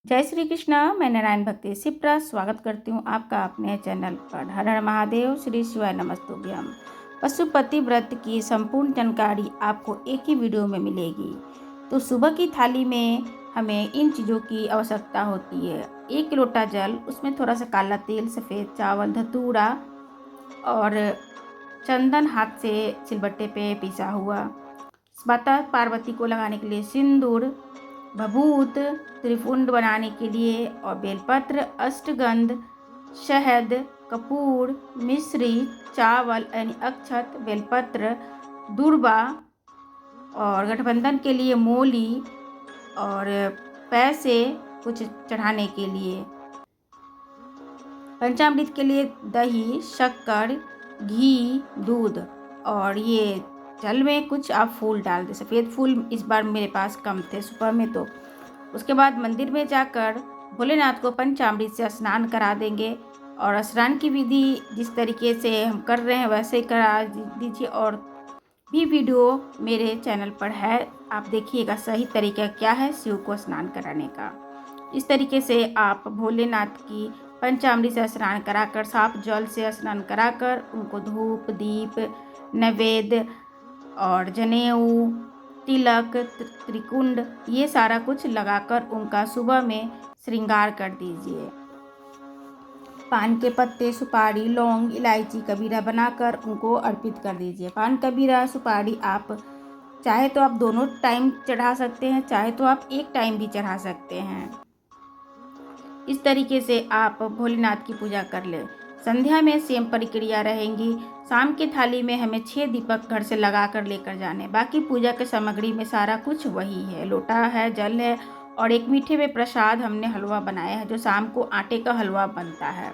जय श्री कृष्णा। मैं नारायण भक्ति शिप्रा स्वागत करती हूँ आपका अपने चैनल पर। हर हर महादेव, श्री शिवाय नमस्तुभ्यम। पशुपति व्रत की संपूर्ण जानकारी आपको एक ही वीडियो में मिलेगी। तो सुबह की थाली में हमें इन चीज़ों की आवश्यकता होती है। 1 लोटा जल, उसमें थोड़ा सा काला तेल, सफ़ेद चावल, धतूरा और चंदन हाथ से सिलबट्टे पे पिसा हुआ, माता पार्वती को लगाने के लिए सिंदूर, भभूत, त्रिपुंड बनाने के लिए और बेलपत्र, अष्टगंध, शहद, कपूर, मिश्री, चावल यानी अक्षत, बेलपत्र, दूर्बा और गठबंधन के लिए मोली और पैसे कुछ चढ़ाने के लिए। पंचामृत के लिए दही, शक्कर, घी, दूध और ये जल में कुछ आप फूल डाल दें। सफ़ेद फूल इस बार मेरे पास कम थे सुबह में। तो उसके बाद मंदिर में जाकर भोलेनाथ को पंचामृत से स्नान करा देंगे और स्नान की विधि जिस तरीके से हम कर रहे हैं वैसे ही करा दीजिए। और भी वीडियो मेरे चैनल पर है, आप देखिएगा सही तरीका क्या है शिव को स्नान कराने का। इस तरीके से आप भोलेनाथ की पंचामृत से स्नान कराकर, साफ जल से स्नान कराकर उनको धूप, दीप, नैवेद्य और जनेऊ, तिलक, त्रिकुंड ये सारा कुछ लगाकर उनका सुबह में श्रृंगार कर दीजिए। पान के पत्ते, सुपारी, लौंग, इलायची, कबीरा बनाकर उनको अर्पित कर दीजिए। पान, कबीरा, सुपारी आप चाहे तो आप दोनों टाइम चढ़ा सकते हैं, चाहे तो आप एक टाइम भी चढ़ा सकते हैं। इस तरीके से आप भोलेनाथ की पूजा कर लें। संध्या में सेम प्रक्रिया रहेंगी। शाम की थाली में हमें 6 दीपक घर से लगा कर लेकर जाने। बाकी पूजा के सामग्री में सारा कुछ वही है, लोटा है, जल है और एक मीठे में प्रसाद हमने हलवा बनाया है जो शाम को आटे का हलवा बनता है।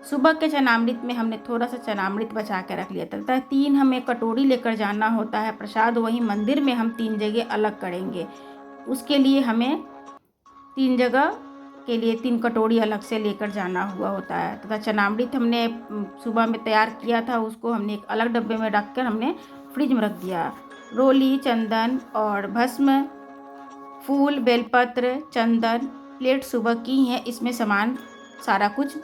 सुबह के चनामृत में हमने थोड़ा सा चनामृत बचा के रख लिया था। 3 हमें कटोरी लेकर जाना होता है। प्रसाद वहीं मंदिर में हम 3 जगह अलग करेंगे। उसके लिए हमें 3 जगह के लिए 3 कटोरी अलग से लेकर जाना हुआ होता है। तथा चनामृत हमने सुबह में तैयार किया था, उसको हमने एक अलग डब्बे में रख कर हमने फ्रिज में रख दिया। रोली, चंदन और भस्म, फूल, बेलपत्र, चंदन, प्लेट सुबह की है, इसमें सामान सारा कुछ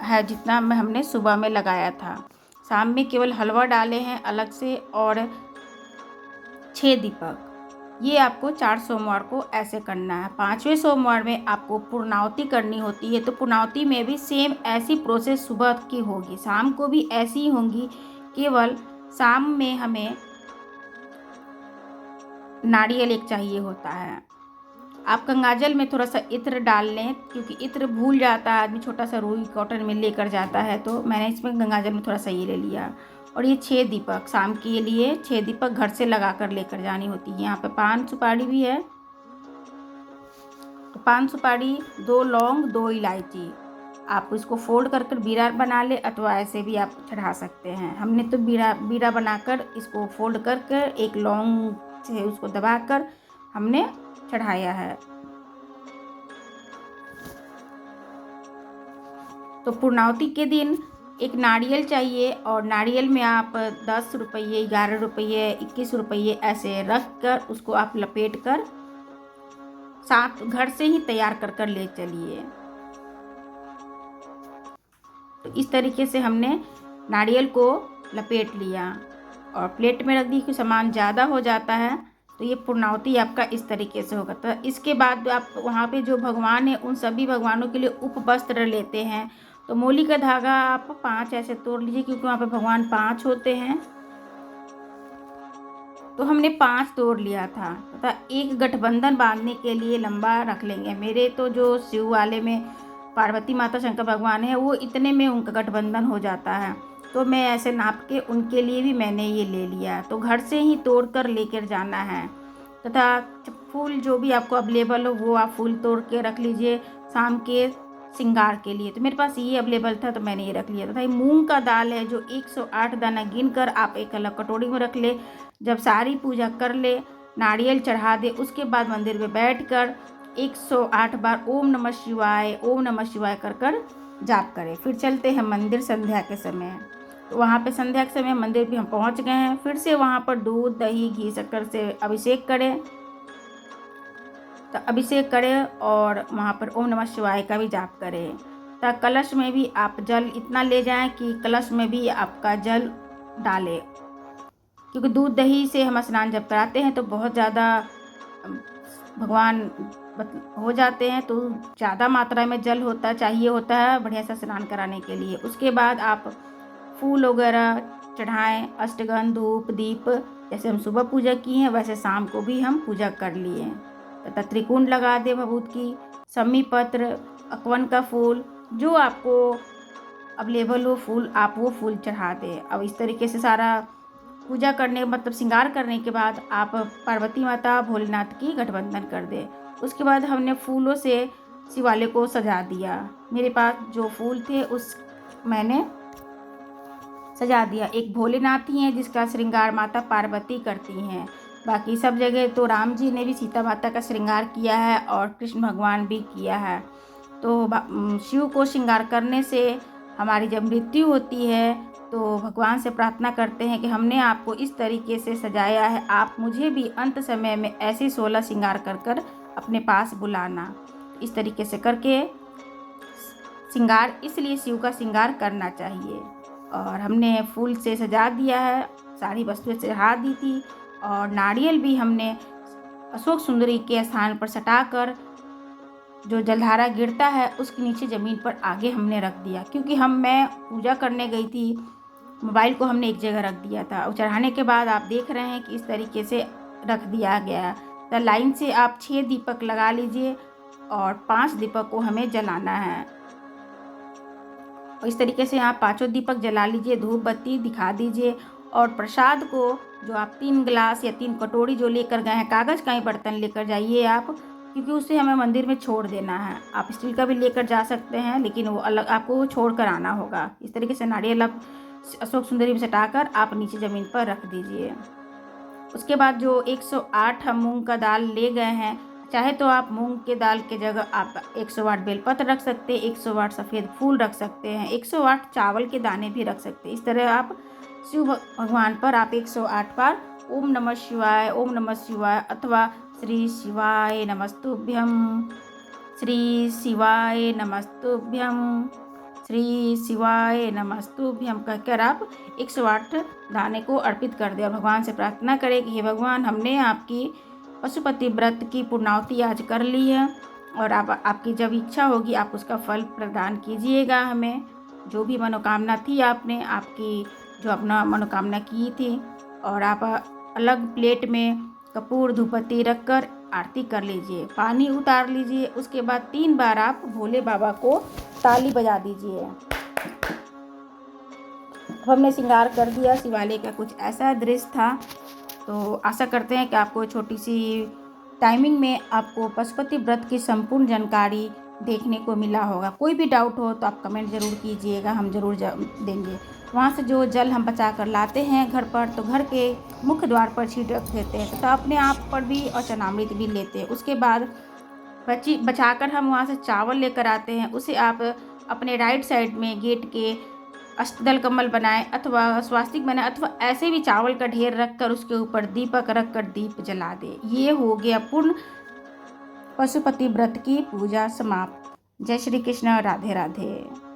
है जितना हमने सुबह में लगाया था। शाम में केवल हलवा डाले हैं अलग से और 6 दीपक। ये आपको 4 सोमवार को ऐसे करना है। 5वें सोमवार में आपको पूर्णावती करनी होती है। तो पूर्णावती में भी सेम ऐसी प्रोसेस सुबह की होगी, शाम को भी ऐसी ही होंगी। केवल शाम में हमें नारियल एक चाहिए होता है। आप गंगाजल में थोड़ा सा इत्र डाल लें, क्योंकि इत्र भूल जाता है आदमी, छोटा सा रुई कॉटन में लेकर जाता है। तो मैंने इसमें गंगाजल में थोड़ा सा ये ले लिया। और ये 6 दीपक शाम के लिए 6 दीपक घर से लगा कर लेकर जानी होती है। यहाँ पे पान सुपारी भी है, तो पान सुपारी, 2 लौंग, 2 इलायची, आप इसको फोल्ड कर बीरा बना ले अथवा ऐसे भी आप चढ़ा सकते हैं। हमने तो बीरा बनाकर इसको फोल्ड कर एक लौंग से उसको दबाकर हमने चढ़ाया है। तो पूर्णावती के दिन एक नारियल चाहिए और नारियल में आप 10 रुपये, 11 रुपये, 21 रुपये ऐसे रख कर उसको आप लपेट कर साथ घर से ही तैयार कर ले चलिए। तो इस तरीके से हमने नारियल को लपेट लिया और प्लेट में रख दी। कि सामान ज़्यादा हो जाता है तो ये पूर्णावती आपका इस तरीके से होगा। तो इसके बाद आप वहाँ पे जो भगवान है उन सभी भगवानों के लिए उपवस्त्र लेते हैं। तो मोली का धागा आप 5 ऐसे तोड़ लीजिए, क्योंकि वहाँ पे भगवान 5 होते हैं। तो हमने 5 तोड़ लिया था तथा एक गठबंधन बांधने के लिए लंबा रख लेंगे। मेरे तो जो शिव वाले में पार्वती माता, शंकर भगवान है, वो इतने में उनका गठबंधन हो जाता है। तो मैं ऐसे नाप के उनके लिए भी मैंने ये ले लिया। तो घर से ही तोड़ कर लेकर जाना है। तथा फूल जो भी आपको अवेलेबल हो वो आप फूल तोड़ के रख लीजिए शाम के श्रृंगार के लिए। तो मेरे पास ये अवेलेबल था तो मैंने ये रख लिया। तथा ये मूंग का दाल है जो 108 दाना गिन कर आप एक अलग कटोरी में रख ले। जब सारी पूजा कर ले, नारियल चढ़ा दे, उसके बाद मंदिर में बैठ कर 108 बार ओम नमः शिवाय, ओम नमः शिवाय कर जाप करें। फिर चलते हैं मंदिर संध्या के समय। तो वहाँ पे संध्या के समय मंदिर भी हम पहुँच गए हैं। फिर से वहाँ पर दूध, दही, घी, शक्कर से अभिषेक करें। तो अभिषेक करें और वहाँ पर ओम नमः शिवाय का भी जाप करें। तो कलश में भी आप जल इतना ले जाएं कि कलश में भी आपका जल डालें, क्योंकि दूध दही से हम स्नान जब कराते हैं तो बहुत ज़्यादा भगवान हो जाते हैं, तो ज़्यादा मात्रा में जल चाहिए होता है बढ़िया सा स्नान कराने के लिए। उसके बाद आप फूल वगैरह चढ़ाएं, अष्टगंध धूप दीप, जैसे हम सुबह पूजा की हैं वैसे शाम को भी हम पूजा कर लिए हैं। तथा त्रिकुंड लगा दे भभूत की, सम्मी पत्र, अकवन का फूल, जो आपको अवेलेबल हो फूल आप वो फूल चढ़ा दें। अब इस तरीके से सारा पूजा करने मतलब श्रृंगार करने के बाद आप पार्वती माता भोलेनाथ की गठबंधन कर दें। उसके बाद हमने फूलों से शिवालय को सजा दिया। मेरे पास जो फूल थे उस मैंने सजा दिया। एक भोलेनाथ ही हैं जिसका श्रृंगार माता पार्वती करती हैं, बाकी सब जगह तो राम जी ने भी सीता माता का श्रृंगार किया है और कृष्ण भगवान भी किया है। तो शिव को श्रृंगार करने से हमारी जब मृत्यु होती है तो भगवान से प्रार्थना करते हैं कि हमने आपको इस तरीके से सजाया है, आप मुझे भी अंत समय में ऐसे 16 श्रृंगार कर कर अपने पास बुलाना। इस तरीके से करके श्रृंगार, इसलिए शिव का श्रृंगार करना चाहिए। और हमने फूल से सजा दिया है, सारी वस्तुएं चढ़ा दी थी और नारियल भी हमने अशोक सुंदरी के स्थान पर सटाकर जो जलधारा गिरता है उसके नीचे ज़मीन पर आगे हमने रख दिया, क्योंकि मैं पूजा करने गई थी, मोबाइल को हमने एक जगह रख दिया था और चढ़ाने के बाद आप देख रहे हैं कि इस तरीके से रख दिया गया। तो लाइन से आप 6 दीपक लगा लीजिए और 5 दीपक को हमें जलाना है। और इस तरीके से आप 5 दीपक जला लीजिए, धूप बत्ती दिखा दीजिए और प्रसाद को जो आप 3 गिलास या 3 कटोरी जो लेकर गए हैं, कागज़ का ही बर्तन लेकर जाइए आप, क्योंकि उसे हमें मंदिर में छोड़ देना है। आप स्टील का भी लेकर जा सकते हैं लेकिन वो अलग आपको छोड़ कर आना होगा। इस तरीके से नारियल आप अशोक सुंदरी में सटाकर आप नीचे ज़मीन पर रख दीजिए। उसके बाद जो 108 हम मूंग का दाल ले गए हैं, चाहे तो आप मूंग के दाल के जगह आप 108 बेलपत्र रख सकते हैं, 108 सफ़ेद फूल रख सकते हैं, 108 चावल के दाने भी रख सकते हैं। इस तरह आप शिव भगवान पर आप 108 बार ओम नमः शिवाय, ओम नमः शिवाय अथवा श्री शिवाय नमस्तुभ्यम, श्री शिवाय नमस्तुभ्यम, श्री शिवाय नमस्तुभ्यम कहकर आप 108 दाने को अर्पित कर दें और भगवान से प्रार्थना करें कि हे भगवान, हमने आपकी पशुपति व्रत की पूर्णाहुति आज कर ली है और आपकी जब इच्छा होगी आप उसका फल प्रदान कीजिएगा। हमें जो भी मनोकामना थी आपने आपकी जो अपना मनोकामना की थी, और आप अलग प्लेट में कपूर धूपबत्ती रखकर आरती कर लीजिए, पानी उतार लीजिए। उसके बाद 3 बार आप भोले बाबा को ताली बजा दीजिए। हमने श्रृंगार कर दिया, शिवालय का कुछ ऐसा दृश्य था। तो आशा करते हैं कि आपको छोटी सी टाइमिंग में आपको पशुपति व्रत की संपूर्ण जानकारी देखने को मिला होगा। कोई भी डाउट हो तो आप कमेंट ज़रूर कीजिएगा, हम ज़रूर देंगे। वहाँ से जो जल हम बचा कर लाते हैं घर पर, तो घर के मुख्य द्वार पर छींट रख देते हैं तथा अपने आप पर भी और चरणामृत भी लेते हैं। उसके बाद बचाकर हम वहाँ से चावल लेकर आते हैं, उसे आप अपने राइट साइड में गेट के अष्टदल कमल बनाएं अथवा स्वास्तिक बनाएं अथवा ऐसे भी चावल का ढेर रखकर उसके ऊपर दीपक रखकर दीप जला दें। ये हो गया पूर्ण पशुपति व्रत की पूजा समाप्त। जय श्री कृष्ण, राधे राधे।